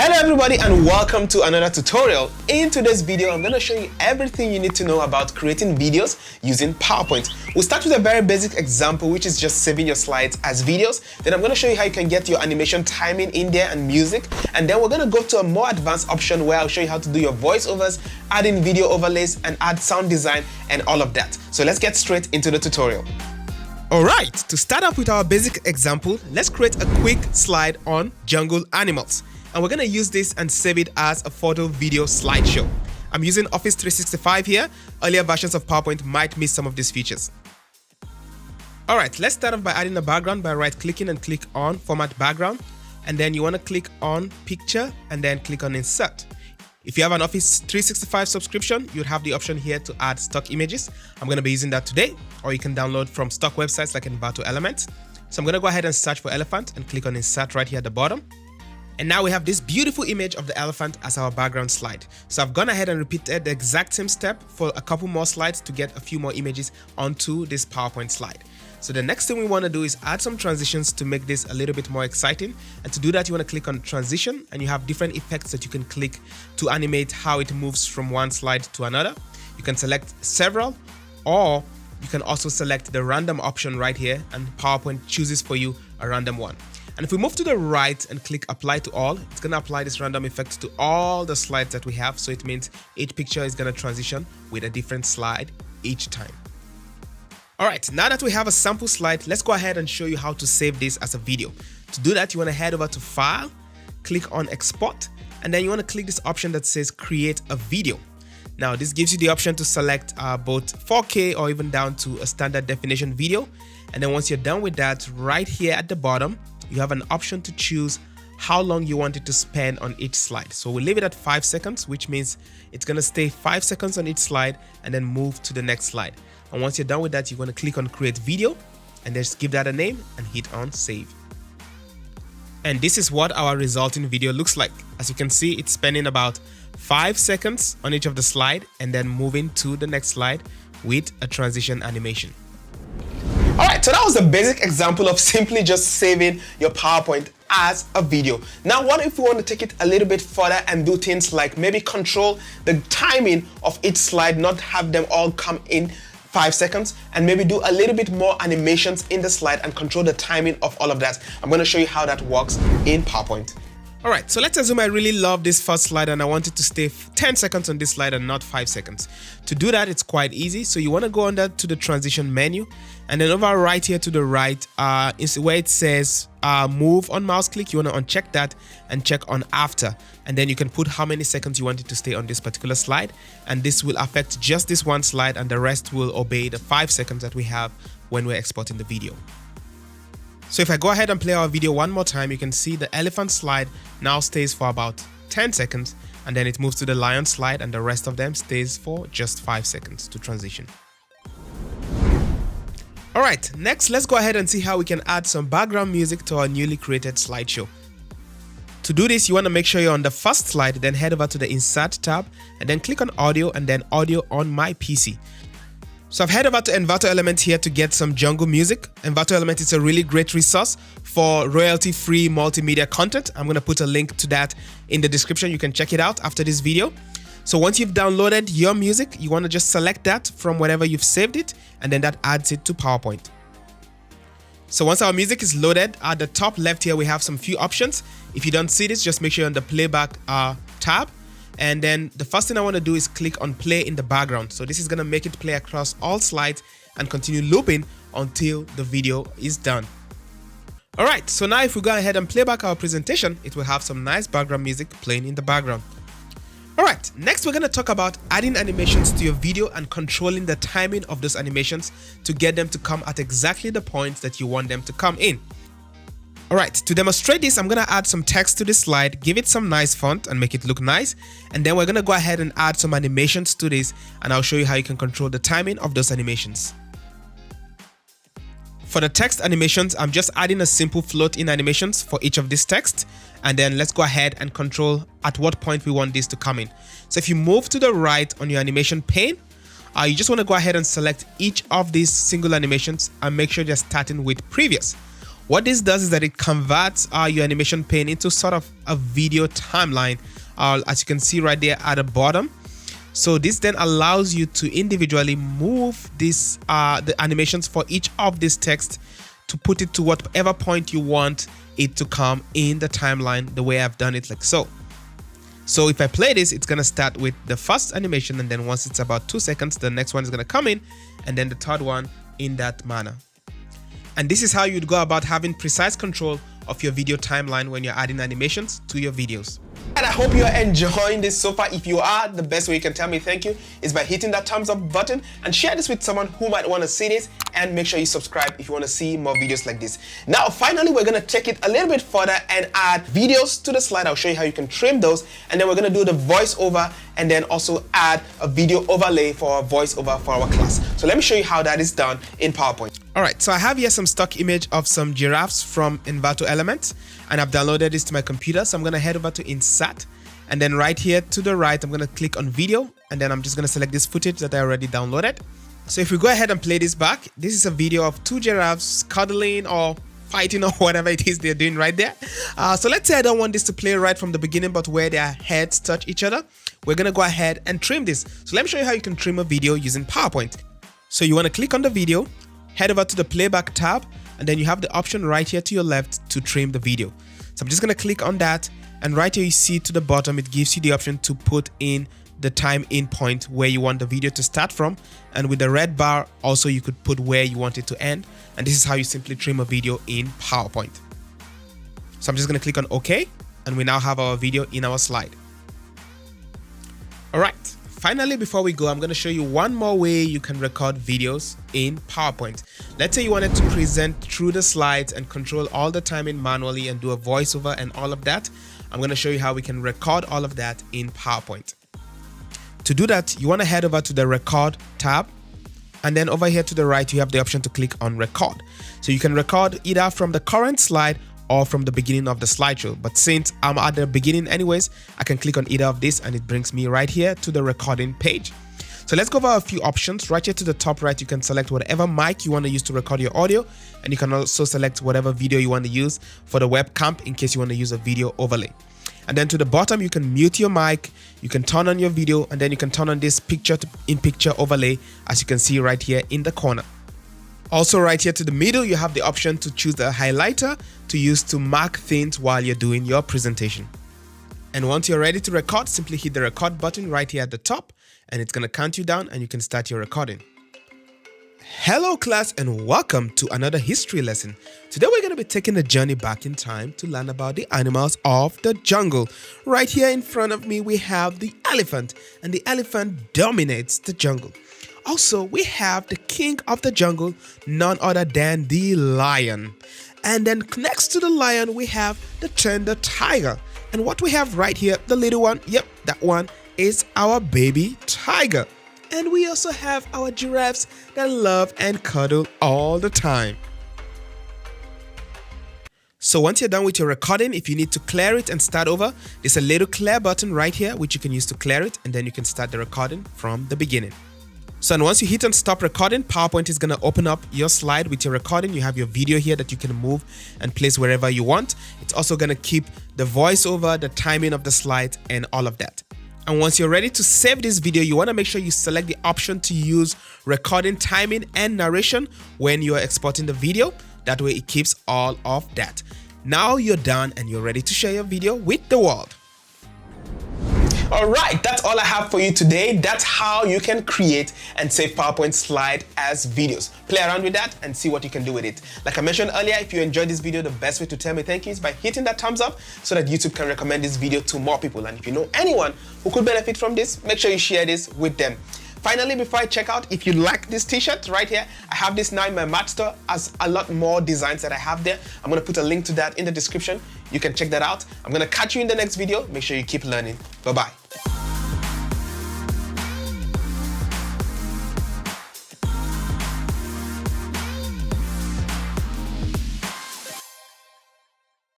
Hello everybody and welcome to another tutorial. In today's video, I'm going to show you everything you need to know about creating videos using PowerPoint. We'll start with a very basic example, which is just saving your slides as videos. Then I'm going to show you how you can get your animation timing in there and music. And then we're going to go to a more advanced option where I'll show you how to do your voiceovers, add in video overlays, and add sound design and all of that. So let's get straight into the tutorial. Alright, to start off with our basic example, let's create a quick slide on jungle animals. And we're going to use this and save it as a photo video slideshow. I'm using Office 365 here. Earlier versions of PowerPoint might miss some of these features. Alright, let's start off by adding a background by right-clicking and click on Format Background. And then you want to click on Picture and then click on Insert. If you have an Office 365 subscription, you'd have the option here to add stock images. I'm going to be using that today, or you can download from stock websites like Envato Elements. So I'm going to go ahead and search for elephant and click on Insert right here at the bottom. And now we have this beautiful image of the elephant as our background slide. So I've gone ahead and repeated the exact same step for a couple more slides to get a few more images onto this PowerPoint slide. So the next thing we want to do is add some transitions to make this a little bit more exciting. And to do that, you want to click on transition and you have different effects that you can click to animate how it moves from one slide to another. You can select several, or you can also select the random option right here and PowerPoint chooses for you a random one. And if we move to the right and click apply to all, it's going to apply this random effect to all the slides that we have. So it means each picture is going to transition with a different slide each time. All right, now that we have a sample slide, let's go ahead and show you how to save this as a video. To do that, you want to head over to File, click on Export, and then you want to click this option that says Create a Video. Now, this gives you the option to select both 4K or even down to a standard definition video. And then once you're done with that, right here at the bottom, you have an option to choose how long you want it to spend on each slide. So we'll leave it at 5 seconds, which means it's going to stay 5 seconds on each slide and then move to the next slide. And once you're done with that, you're going to click on Create Video and just give that a name and hit on Save. And this is what our resulting video looks like. As you can see, it's spending about 5 seconds on each of the slide and then moving to the next slide with a transition animation. Alright, so that was a basic example of simply just saving your PowerPoint as a video. Now, what if we want to take it a little bit further and do things like maybe control the timing of each slide, not have them all come in 5 seconds, and maybe do a little bit more animations in the slide and control the timing of all of that. I'm going to show you how that works in PowerPoint. Alright, so let's assume I really love this first slide and I want it to stay 10 seconds on this slide and not 5 seconds. To do that, it's quite easy. So you want to go under to the transition menu and then over right here to the right is where it says move on mouse click. You want to uncheck that and check on after. And then you can put how many seconds you want it to stay on this particular slide. And this will affect just this one slide and the rest will obey the 5 seconds that we have when we're exporting the video. So if I go ahead and play our video one more time, you can see the elephant slide now stays for about 10 seconds and then it moves to the lion slide and the rest of them stays for just 5 seconds to transition. Alright, next let's go ahead and see how we can add some background music to our newly created slideshow. To do this, you want to make sure you're on the first slide, then head over to the Insert tab and then click on Audio and then Audio on My PC. So I've head over to Envato Element here to get some jungle music. Envato Element is a really great resource for royalty-free multimedia content. I'm going to put a link to that in the description. You can check it out after this video. So once you've downloaded your music, you want to just select that from wherever you've saved it, and then that adds it to PowerPoint. So once our music is loaded, at the top left here, we have some few options. If you don't see this, just make sure you're on the playback tab. And then the first thing I want to do is click on play in the background. So this is going to make it play across all slides and continue looping until the video is done. Alright, so now if we go ahead and play back our presentation, it will have some nice background music playing in the background. Alright, next we're going to talk about adding animations to your video and controlling the timing of those animations to get them to come at exactly the point that you want them to come in. Alright, to demonstrate this, I'm going to add some text to this slide, give it some nice font and make it look nice. And then we're going to go ahead and add some animations to this and I'll show you how you can control the timing of those animations. For the text animations, I'm just adding a simple float in animations for each of this text. And then let's go ahead and control at what point we want this to come in. So if you move to the right on your animation pane, you just want to go ahead and select each of these single animations and make sure you're starting with previous. What this does is that it converts your animation pane into sort of a video timeline, as you can see right there at the bottom. So this then allows you to individually move this the animations for each of this text to put it to whatever point you want it to come in the timeline, the way I've done it, like so. So if I play this, it's gonna start with the first animation, and then once it's about 2 seconds, the next one is gonna come in, and then the third one in that manner. And this is how you'd go about having precise control of your video timeline when you're adding animations to your videos. And I hope you're enjoying this so far. If you are, the best way you can tell me thank you is by hitting that thumbs up button and share this with someone who might want to see this, and make sure you subscribe if you want to see more videos like this. Now, finally, we're going to take it a little bit further and add videos to the slide. I'll show you how you can trim those, and then we're going to do the voiceover and then also add a video overlay for our voiceover for our class. So let me show you how that is done in PowerPoint. All right, so I have here some stock image of some giraffes from Envato Elements, and I've downloaded this to my computer. So I'm going to head over to Insert, and then right here to the right, I'm going to click on video, and then I'm just going to select this footage that I already downloaded. So if we go ahead and play this back, this is a video of two giraffes cuddling or fighting or whatever it is they're doing right there. So let's say I don't want this to play right from the beginning, but where their heads touch each other. We're going to go ahead and trim this. So let me show you how you can trim a video using PowerPoint. So you want to click on the video, head over to the playback tab, and then you have the option right here to your left to trim the video. So I'm just going to click on that, and right here you see to the bottom, it gives you the option to put in the time in point where you want the video to start from, and with the red bar also you could put where you want it to end, and this is how you simply trim a video in PowerPoint. So I'm just going to click on OK, and we now have our video in our slide. All right, finally, before we go, I'm going to show you one more way you can record videos in PowerPoint. Let's say you wanted to present through the slides and control all the timing manually and do a voiceover and all of that. I'm going to show you how we can record all of that in PowerPoint. To do that, you want to head over to the Record tab, and then over here to the right, you have the option to click on Record. So you can record either from the current slide or from the beginning of the slideshow. But since I'm at the beginning anyways, I can click on either of this, and it brings me right here to the recording page. So let's go over a few options. Right here to the top right, you can select whatever mic you want to use to record your audio, and you can also select whatever video you want to use for the webcam in case you want to use a video overlay. And then to the bottom, you can mute your mic, you can turn on your video, and then you can turn on this picture-in-picture overlay, as you can see right here in the corner. Also right here to the middle, you have the option to choose the highlighter to use to mark things while you're doing your presentation. And once you're ready to record, simply hit the record button right here at the top, and it's going to count you down and you can start your recording. Hello class, and welcome to another history lesson. Today we're going to be taking a journey back in time to learn about the animals of the jungle. Right here in front of me we have the elephant, and the elephant dominates the jungle. Also, we have the king of the jungle, none other than the lion. And then next to the lion we have the tender tiger. And what we have right here, the little one, yep, that one is our baby tiger. And we also have our giraffes that love and cuddle all the time. So once you're done with your recording, if you need to clear it and start over, there's a little clear button right here which you can use to clear it, and then you can start the recording from the beginning. So and once you hit on stop recording, PowerPoint is going to open up your slide with your recording. You have your video here that you can move and place wherever you want. It's also going to keep the voiceover, the timing of the slide, and all of that. And once you're ready to save this video, you want to make sure you select the option to use recording timing and narration when you're exporting the video. That way it keeps all of that. Now you're done and you're ready to share your video with the world. All right, that's all I have for you today. That's how you can create and save PowerPoint slide as videos. Play around with that and see what you can do with it. Like I mentioned earlier, if you enjoyed this video, the best way to tell me thank you is by hitting that thumbs up so that YouTube can recommend this video to more people. And if you know anyone who could benefit from this, make sure you share this with them. Finally, before I check out, if you like this t-shirt right here, I have this now in my Mac store as a lot more designs that I have there. I'm going to put a link to that in the description. You can check that out. I'm going to catch you in the next video. Make sure you keep learning. Bye-bye.